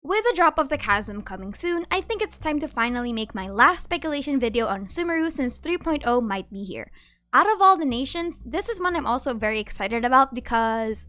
With the drop of the chasm coming soon, I think it's time to finally make my last speculation video on Sumeru since 3.0 might be here. Out of all the nations, this is one I'm also very excited about because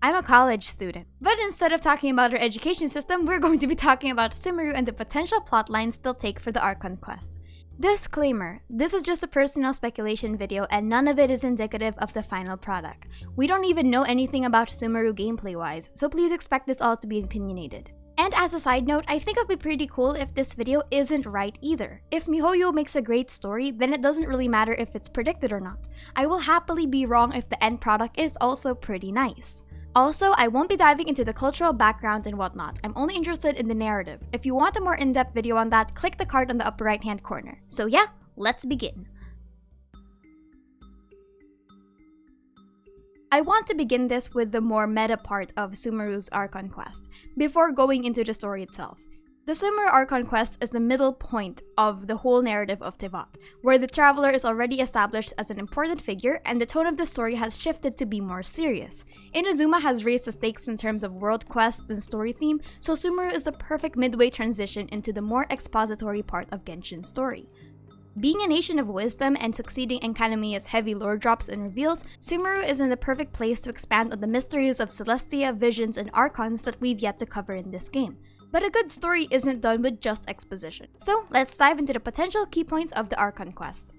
I'm a college student. But instead of talking about our education system, we're going to be talking about Sumeru and the potential plotlines they'll take for the Archon quest. Disclaimer, this is just a personal speculation video and none of it is indicative of the final product. We don't even know anything about Sumeru gameplay-wise, so please expect this all to be opinionated. And as a side note, I think it would be pretty cool if this video isn't right either. If MiHoYo makes a great story, then it doesn't really matter if it's predicted or not. I will happily be wrong if the end product is also pretty nice. Also, I won't be diving into the cultural background and whatnot. I'm only interested in the narrative. If you want a more in-depth video on that, click the card on the upper right hand corner. So yeah, let's begin. I want to begin this with the more meta part of Sumeru's Archon quest, before going into the story itself. The Sumeru Archon quest is the middle point of the whole narrative of Teyvat, where the traveler is already established as an important figure and the tone of the story has shifted to be more serious. Inazuma has raised the stakes in terms of world quests and story theme, so Sumeru is the perfect midway transition into the more expository part of Genshin's story. Being a nation of wisdom and succeeding in Kanamiya's heavy lore drops and reveals, Sumeru is in the perfect place to expand on the mysteries of Celestia, visions, and Archons that we've yet to cover in this game. But a good story isn't done with just exposition. So let's dive into the potential key points of the Archon quest.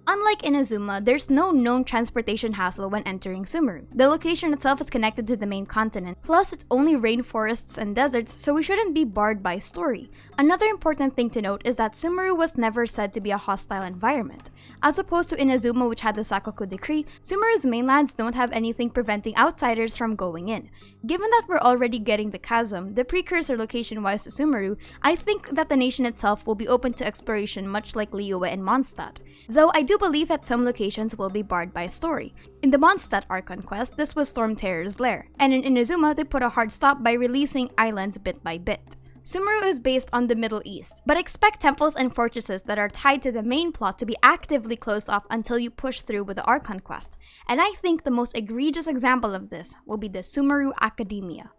Unlike Inazuma, there's no known transportation hassle when entering Sumeru. The location itself is connected to the main continent, plus it's only rainforests and deserts, so we shouldn't be barred by story. Another important thing to note is that Sumeru was never said to be a hostile environment. As opposed to Inazuma, which had the Sakoku Decree, Sumeru's mainlands don't have anything preventing outsiders from going in. Given that we're already getting the chasm, the precursor location-wise to Sumeru, I think that the nation itself will be open to exploration much like Liyue and Mondstadt. Though I do believe that some locations will be barred by story. In the Mondstadt Archon quest, this was Stormterror's lair, and in Inazuma, they put a hard stop by releasing islands bit by bit. Sumeru is based on the Middle East, but expect temples and fortresses that are tied to the main plot to be actively closed off until you push through with the Archon quest, and I think the most egregious example of this will be the Sumeru Academia.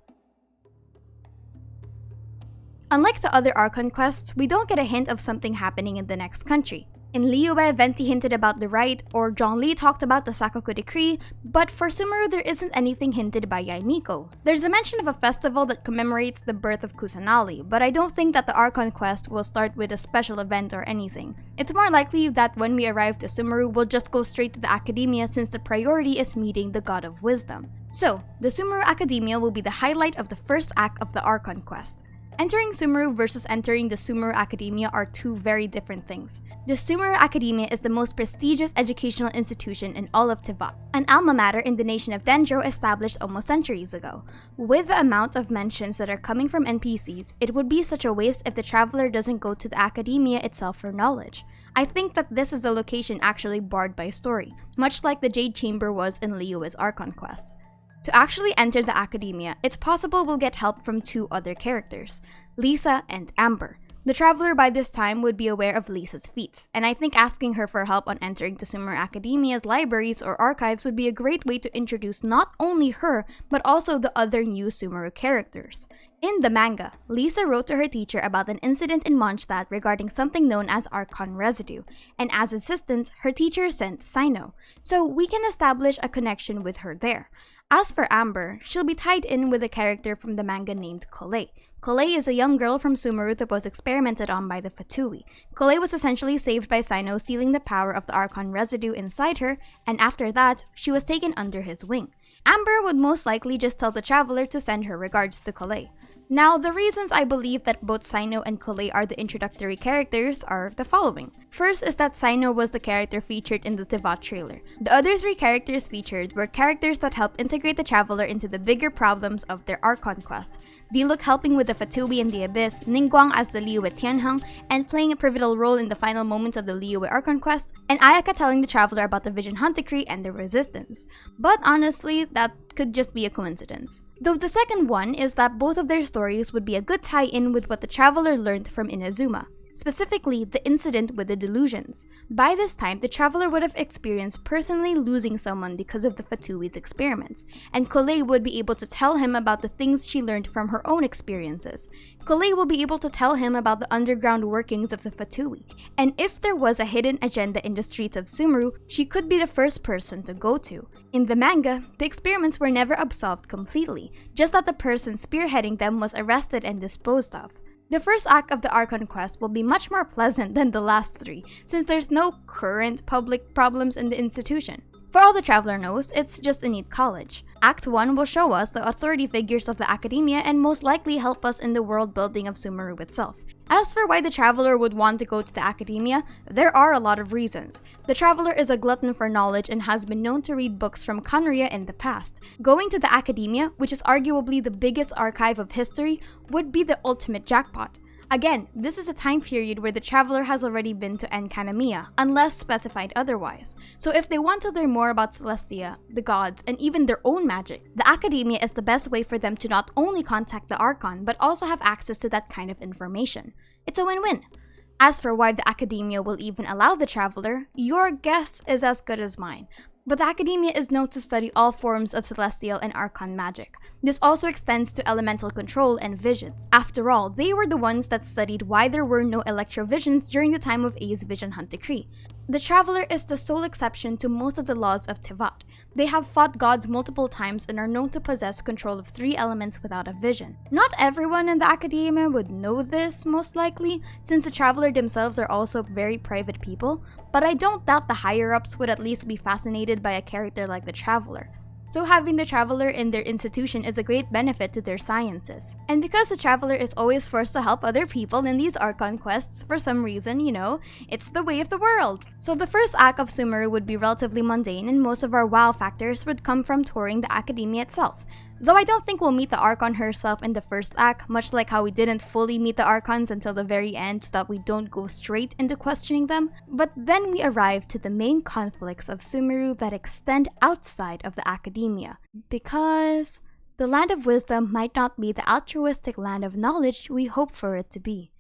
Unlike the other Archon quests, we don't get a hint of something happening in the next country. In Liyue, Venti hinted about the rite, or Zhongli talked about the Sakoku Decree, but for Sumeru there isn't anything hinted by Yaimiko. There's a mention of a festival that commemorates the birth of Kusanali, but I don't think that the Archon quest will start with a special event or anything. It's more likely that when we arrive to Sumeru, we'll just go straight to the Academia since the priority is meeting the God of Wisdom. So, the Sumeru Academia will be the highlight of the first act of the Archon quest. Entering Sumeru versus entering the Sumeru Academia are two very different things. The Sumeru Academia is the most prestigious educational institution in all of Teyvat, an alma mater in the nation of Dendro established almost centuries ago. With the amount of mentions that are coming from NPCs, it would be such a waste if the traveler doesn't go to the Academia itself for knowledge. I think that this is a location actually barred by story, much like the Jade Chamber was in Liyue's Archon quest. To actually enter the Academia, it's possible we'll get help from two other characters, Lisa and Amber. The traveler by this time would be aware of Lisa's feats, and I think asking her for help on entering the Sumeru Academia's libraries or archives would be a great way to introduce not only her, but also the other new Sumeru characters. In the manga, Lisa wrote to her teacher about an incident in Mondstadt regarding something known as Archon residue, and as assistance, her teacher sent Sino, so we can establish a connection with her there. As for Amber, she'll be tied in with a character from the manga named Collei. Collei is a young girl from Sumeru that was experimented on by the Fatui. Collei was essentially saved by Sino stealing the power of the Archon residue inside her, and after that, she was taken under his wing. Amber would most likely just tell the traveler to send her regards to Collei. Now, the reasons I believe that both Sino and Collei are the introductory characters are the following. First is that Sino was the character featured in the Teyvat trailer. The other three characters featured were characters that helped integrate the traveler into the bigger problems of their Archon quest. Diluc helping with the Fatui and the Abyss, Ningguang as the Liyue Tianheng, and playing a pivotal role in the final moments of the Liyue Archon quest, and Ayaka telling the traveler about the Vision Hunt Decree and the Resistance. But honestly, that could just be a coincidence. Though the second one is that both of their stories would be a good tie-in with what the traveler learned from Inazuma. specifically the incident with the delusions. By this time, the traveler would have experienced personally losing someone because of the Fatui's experiments, and Collei would be able to tell him about the things she learned from her own experiences. Collei will be able to tell him about the underground workings of the Fatui, and if there was a hidden agenda in the streets of Sumeru, she could be the first person to go to. In the manga, the experiments were never absolved completely, just that the person spearheading them was arrested and disposed of. The first act of the Archon quest will be much more pleasant than the last three, since there's no current public problems in the institution. For all the traveler knows, it's just a neat college. Act 1 will show us the authority figures of the academia and most likely help us in the world building of Sumeru itself. As for why the traveler would want to go to the academia, there are a lot of reasons. The traveler is a glutton for knowledge and has been known to read books from Khaenri'ah in the past. Going to the academia, which is arguably the biggest archive of history, would be the ultimate jackpot. Again, this is a time period where the traveler has already been to Enkanomiya, unless specified otherwise. So if they want to learn more about Celestia, the gods, and even their own magic, the academia is the best way for them to not only contact the Archon, but also have access to that kind of information. It's a win-win. As for why the academia will even allow the traveler, your guess is as good as mine. But the academia is known to study all forms of celestial and archon magic. This also extends to elemental control and visions. After all, they were the ones that studied why there were no electrovisions during the time of A's Vision Hunt Decree. The traveler is the sole exception to most of the laws of Tevat. They have fought gods multiple times and are known to possess control of 3 elements without a vision. Not everyone in the academia would know this, most likely, since the traveler themselves are also very private people, but I don't doubt the higher-ups would at least be fascinated by a character like the traveler. So having the traveler in their institution is a great benefit to their sciences. And because the traveler is always forced to help other people in these Archon quests, for some reason, it's the way of the world. So the first act of Sumeru would be relatively mundane and most of our wow factors would come from touring the academia itself. Though I don't think we'll meet the Archon herself in the first act, much like how we didn't fully meet the Archons until the very end so that we don't go straight into questioning them. But then we arrive to the main conflicts of Sumeru that extend outside of the academia. Because the Land of Wisdom might not be the altruistic land of knowledge we hope for it to be.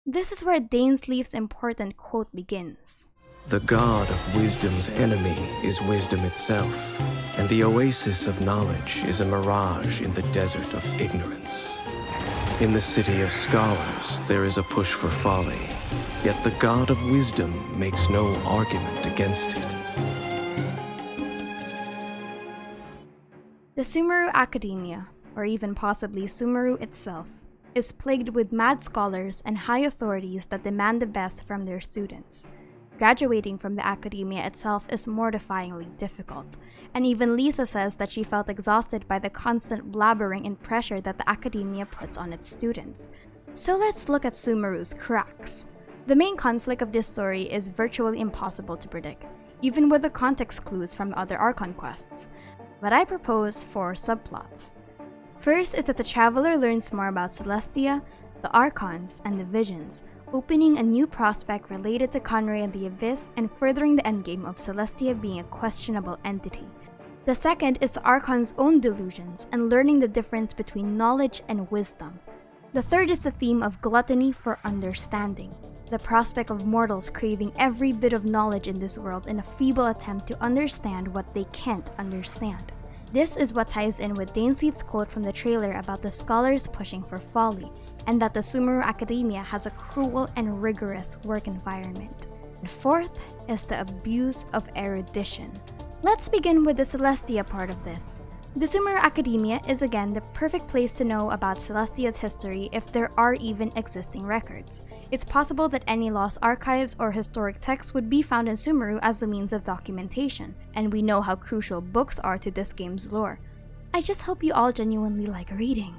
This is where Dainsleif's important quote begins. The god of wisdom's enemy is wisdom itself, and the oasis of knowledge is a mirage in the desert of ignorance. In the city of scholars, there is a push for folly, yet the god of wisdom makes no argument against it. The Sumeru Academia, or even possibly Sumeru itself, is plagued with mad scholars and high authorities that demand the best from their students. Graduating from the academia itself is mortifyingly difficult, and even Lisa says that she felt exhausted by the constant blabbering and pressure that the academia puts on its students. So let's look at Sumeru's cracks. The main conflict of this story is virtually impossible to predict, even with the context clues from the other Archon quests, but I propose 4 subplots. First is that the traveler learns more about Celestia, the Archons, and the Visions, opening a new prospect related to Khaenri'ah and the Abyss and furthering the endgame of Celestia being a questionable entity. The second is the Archon's own delusions and learning the difference between knowledge and wisdom. The third is the theme of gluttony for understanding, the prospect of mortals craving every bit of knowledge in this world in a feeble attempt to understand what they can't understand. This is what ties in with Dainsleif's quote from the trailer about the scholars pushing for folly, and that the Sumeru Academia has a cruel and rigorous work environment. And fourth is the abuse of erudition. Let's begin with the Celestia part of this. The Sumeru Academia is again the perfect place to know about Celestia's history if there are even existing records. It's possible that any lost archives or historic texts would be found in Sumeru as a means of documentation, and we know how crucial books are to this game's lore. I just hope you all genuinely like reading.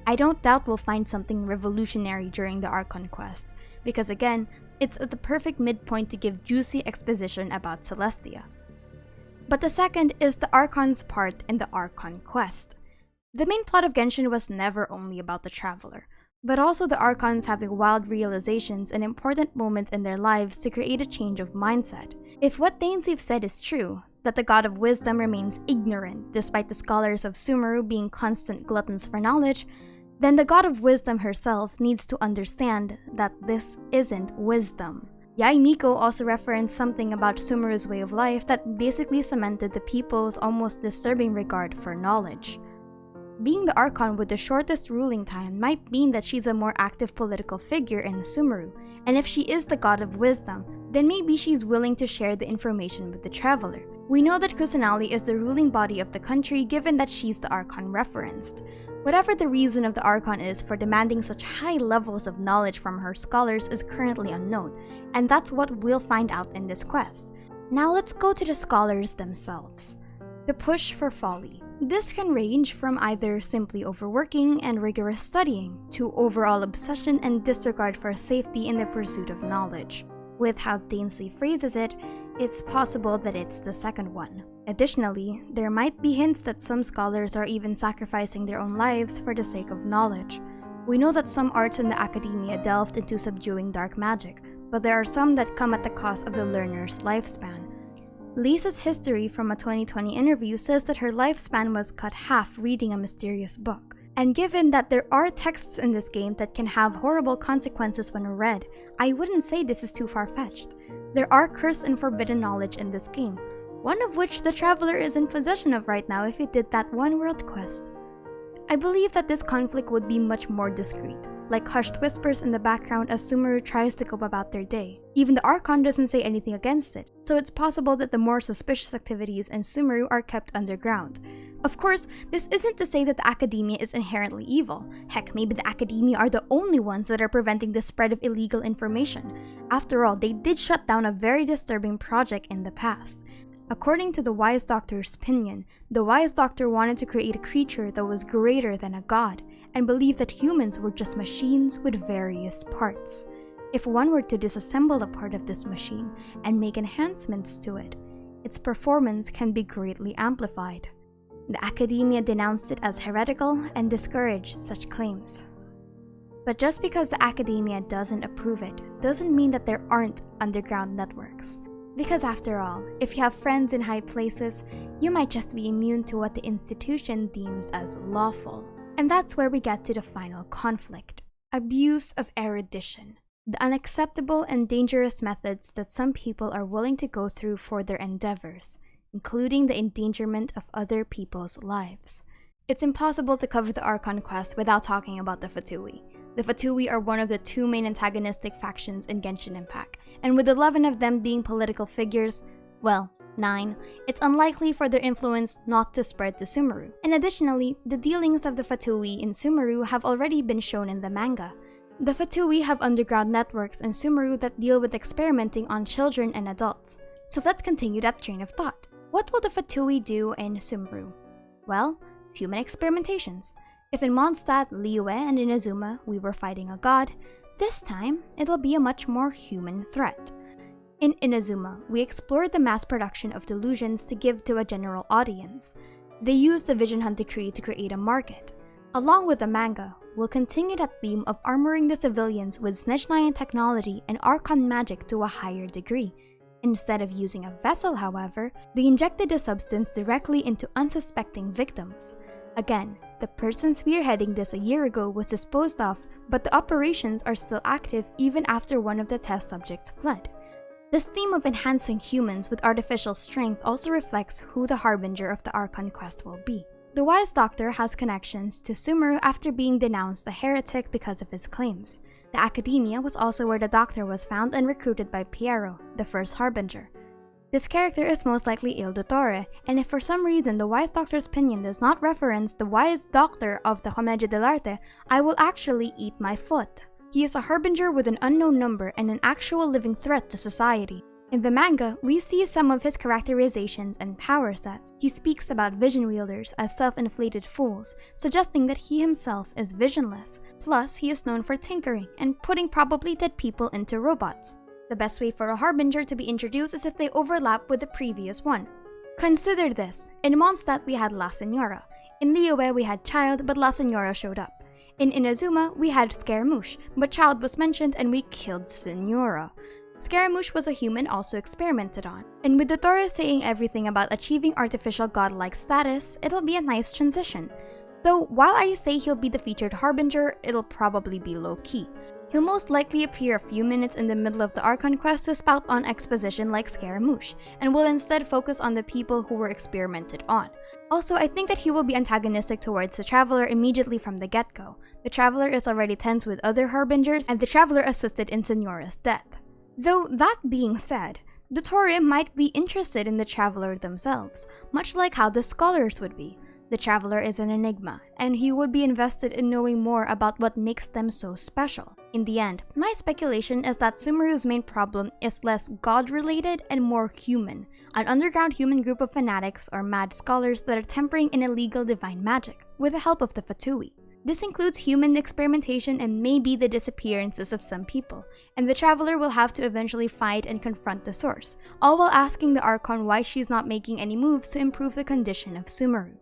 I don't doubt we'll find something revolutionary during the Archon quest, because again, it's at the perfect midpoint to give juicy exposition about Celestia. But the second is the Archon's part in the Archon quest. The main plot of Genshin was never only about the traveler, but also the Archons having wild realizations and important moments in their lives to create a change of mindset. If what Dainsleif said is true, that the god of wisdom remains ignorant despite the scholars of Sumeru being constant gluttons for knowledge, then the god of wisdom herself needs to understand that this isn't wisdom. Yae Miko also referenced something about Sumeru's way of life that basically cemented the people's almost disturbing regard for knowledge. Being the Archon with the shortest ruling time might mean that she's a more active political figure in Sumeru, and if she is the god of wisdom, then maybe she's willing to share the information with the traveler. We know that Kusanali is the ruling body of the country given that she's the Archon referenced. Whatever the reason of the Archon is for demanding such high levels of knowledge from her scholars is currently unknown, and that's what we'll find out in this quest. Now let's go to the scholars themselves. The push for folly. This can range from either simply overworking and rigorous studying to overall obsession and disregard for safety in the pursuit of knowledge. With how Dainsley phrases it, it's possible that it's the second one. Additionally, there might be hints that some scholars are even sacrificing their own lives for the sake of knowledge. We know that some arts in the academia delved into subduing dark magic, but there are some that come at the cost of the learner's lifespan. Lisa's history from a 2020 interview says that her lifespan was cut half reading a mysterious book. And given that there are texts in this game that can have horrible consequences when read, I wouldn't say this is too far-fetched. There are cursed and forbidden knowledge in this game, one of which the traveler is in possession of right now if he did that one world quest. I believe that this conflict would be much more discreet, like hushed whispers in the background as Sumeru tries to go about their day. Even the Archon doesn't say anything against it, so it's possible that the more suspicious activities in Sumeru are kept underground. Of course, this isn't to say that the academia is inherently evil. Heck, maybe the academia are the only ones that are preventing the spread of illegal information. After all, they did shut down a very disturbing project in the past. According to the Wise Doctor's opinion, the Wise Doctor wanted to create a creature that was greater than a god, and believed that humans were just machines with various parts. If one were to disassemble a part of this machine and make enhancements to it, its performance can be greatly amplified. The academia denounced it as heretical and discouraged such claims. But just because the academia doesn't approve it, doesn't mean that there aren't underground networks. Because after all, if you have friends in high places, you might just be immune to what the institution deems as lawful. And that's where we get to the final conflict. Abuse of erudition. The unacceptable and dangerous methods that some people are willing to go through for their endeavors, including the endangerment of other people's lives. It's impossible to cover the Archon quest without talking about the Fatui. The Fatui are one of the two main antagonistic factions in Genshin Impact, and with 11 of them being political figures, well, 9, it's unlikely for their influence not to spread to Sumeru. And additionally, the dealings of the Fatui in Sumeru have already been shown in the manga. The Fatui have underground networks in Sumeru that deal with experimenting on children and adults. So let's continue that train of thought. What will the Fatui do in Sumeru? Well, human experimentations. If in Mondstadt, Liyue, and Inazuma we were fighting a god, this time it'll be a much more human threat. In Inazuma, we explored the mass production of delusions to give to a general audience. They used the Vision Hunt decree to create a market. Along with the manga, we'll continue that theme of armoring the civilians with Snezhnayan technology and Archon magic to a higher degree. Instead of using a vessel, however, they injected the substance directly into unsuspecting victims. Again, the person spearheading this a year ago was disposed of, but the operations are still active even after one of the test subjects fled. This theme of enhancing humans with artificial strength also reflects who the harbinger of the Archon quest will be. The Wise Doctor has connections to Sumeru after being denounced a heretic because of his claims. The academia was also where the Doctor was found and recruited by Piero, the first harbinger. This character is most likely Il Dottore, and if for some reason the Wise Doctor's opinion does not reference the Wise Doctor of the Commedia dell'arte, I will actually eat my foot. He is a harbinger with an unknown number and an actual living threat to society. In the manga, we see some of his characterizations and power sets. He speaks about vision wielders as self-inflated fools, suggesting that he himself is visionless. Plus, he is known for tinkering and putting probably dead people into robots. The best way for a harbinger to be introduced is if they overlap with the previous one. Consider this. In Mondstadt we had La Senora. In Liyue we had Child, but La Senora showed up. In Inazuma we had Scaramouche, but Child was mentioned and we killed Senora. Scaramouche was a human also experimented on. And with Dottore saying everything about achieving artificial godlike status, it'll be a nice transition. Though, while I say he'll be the featured harbinger, it'll probably be low-key. He'll most likely appear a few minutes in the middle of the Archon quest to spout on exposition like Scaramouche, and will instead focus on the people who were experimented on. Also, I think that he will be antagonistic towards the Traveler immediately from the get-go. The Traveler is already tense with other harbingers, and the Traveler assisted in Signora's death. Though, that being said, the Torii might be interested in the Traveler themselves, much like how the Scholars would be. The Traveler is an enigma, and he would be invested in knowing more about what makes them so special. In the end, my speculation is that Sumeru's main problem is less god-related and more human, an underground human group of fanatics or mad scholars that are tempering in illegal divine magic, with the help of the Fatui. This includes human experimentation and maybe the disappearances of some people, and the Traveler will have to eventually fight and confront the source, all while asking the Archon why she's not making any moves to improve the condition of Sumeru.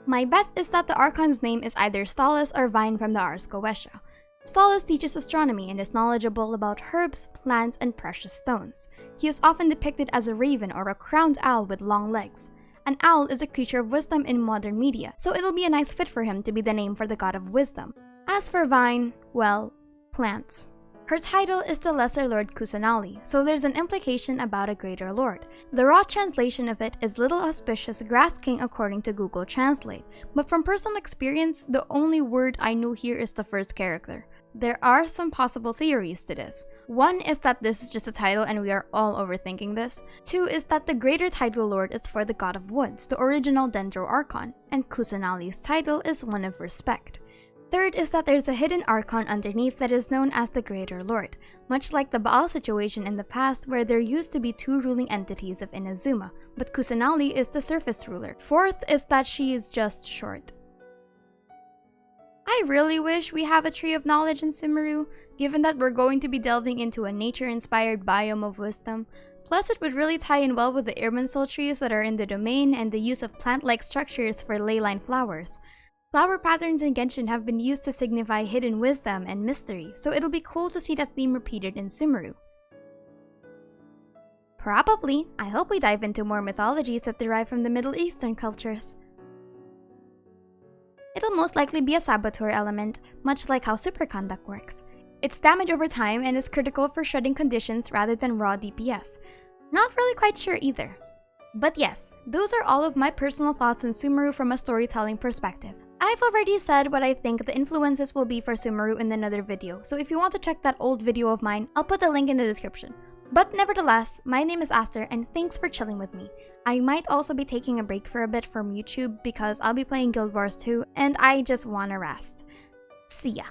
My bet is that the Archon's name is either Stalis or Vine from the Ars Goetia. Stalis teaches astronomy and is knowledgeable about herbs, plants, and precious stones. He is often depicted as a raven or a crowned owl with long legs. An owl is a creature of wisdom in modern media, so it'll be a nice fit for him to be the name for the god of wisdom. As for Vine, well, plants. Her title is the Lesser Lord Kusanali, so there's an implication about a Greater Lord. The raw translation of it is Little Auspicious Grass King according to Google Translate, but from personal experience, the only word I know here is the first character. There are some possible theories to this. One is that this is just a title and we are all overthinking this. Two is that the Greater Title Lord is for the God of Woods, the original Dendro Archon, and Kusanali's title is one of respect. Third is that there's a hidden Archon underneath that is known as the Greater Lord, much like the Baal situation in the past where there used to be two ruling entities of Inazuma, but Kusanali is the surface ruler. Fourth is that she is just short. I really wish we have a Tree of Knowledge in Sumeru, given that we're going to be delving into a nature-inspired biome of wisdom. Plus, it would really tie in well with the Irminsul trees that are in the domain and the use of plant-like structures for leyline flowers. Flower patterns in Genshin have been used to signify hidden wisdom and mystery, so it'll be cool to see that theme repeated in Sumeru. Probably. I hope we dive into more mythologies that derive from the Middle Eastern cultures. It'll most likely be a saboteur element, much like how superconduct works. It's damage over time and is critical for shredding conditions rather than raw DPS. Not really quite sure either. But yes, those are all of my personal thoughts on Sumeru from a storytelling perspective. I've already said what I think the influences will be for Sumeru in another video, so if you want to check that old video of mine, I'll put the link in the description. But nevertheless, my name is Aster and thanks for chilling with me. I might also be taking a break for a bit from YouTube because I'll be playing Guild Wars 2 and I just wanna rest. See ya!